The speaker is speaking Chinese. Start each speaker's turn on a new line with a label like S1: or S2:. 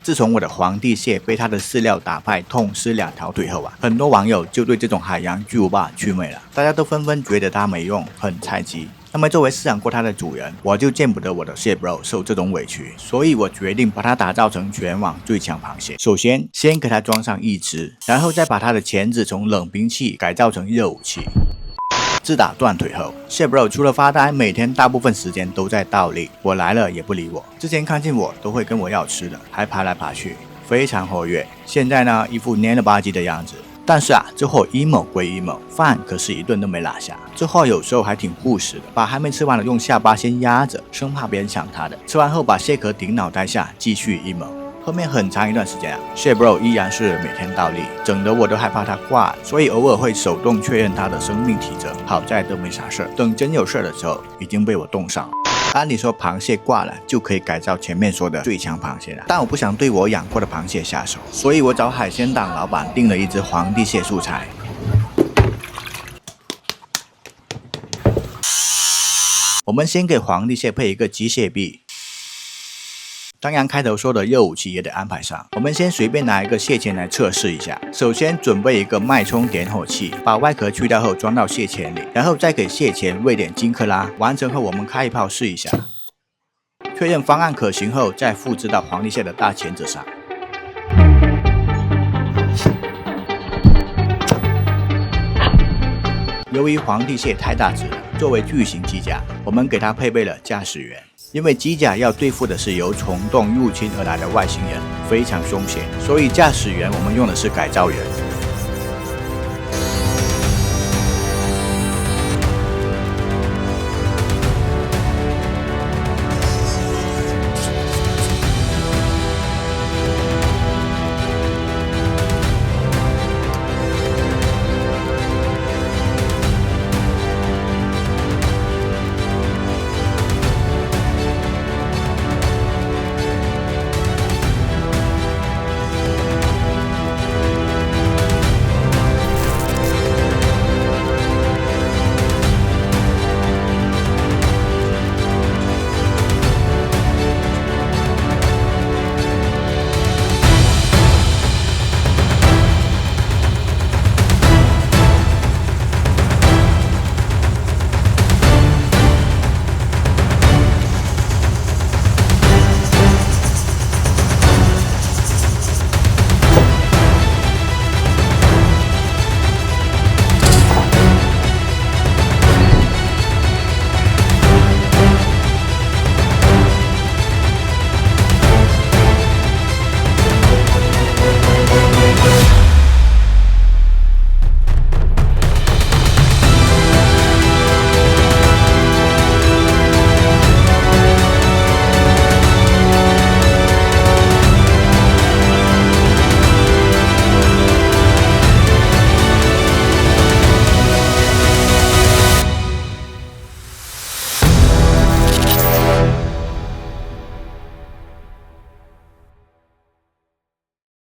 S1: 自從我的皇帝蟹被他的飼料打敗，痛失2條腿後啊，很多網友就對這種海洋巨無霸祛魅了，大家都紛紛覺得它沒用，很菜雞。那麼作為飼養過它的主人，我就見不得我的蟹 bro 受這種委屈，所以我決定把它打造成全網最強螃蟹。首先給它裝上義肢，然後再把它的鉗子從冷兵器改造成熱武器。自打斷腿後，蟹 bro 除了發呆，每天大部分時間都在倒立，我來了也不理我。之前看見我都會跟我要吃的，還爬來爬去，非常活躍。現在呢，一副蔫了吧唧的樣子。但是啊，之後emo歸emo，飯可是一頓都沒落下。之後有時候還挺護食的，把還沒吃完的用下巴先壓着，生怕別人搶他的。吃完後把蟹殼頂腦袋下，繼續emo。後面很長一段時間啊，蟹 bro 依然是每天倒立，整得我都害怕他掛了，所以偶爾會手動確認他的生命體徵。好在都沒啥事，等真有事的時候，已經被我凍傷了。按理說螃蟹掛了就可以改造前面說的最強螃蟹了，但我不想對我養過的螃蟹下手，所以我找海鮮檔老板訂了一只皇帝蟹素材。我們先給皇帝蟹配一個機械臂，當然開頭說的熱武器也得安排上。我們先隨便拿一個蟹鉗來測試一下，首先準備一個脈衝點火器，把外殼去掉後裝到蟹鉗裡，然後再給蟹鉗餵點金克拉。完成後我們開一炮試一下，確認方案可行後再複製到皇帝蟹的大鉗子上。由於皇帝蟹太大只了，作為巨型機甲，我們給它配備了駕駛員。因為機甲要對付的是由蟲洞入侵而來的外星人，非常凶險，所以駕駛員我們用的是改造人。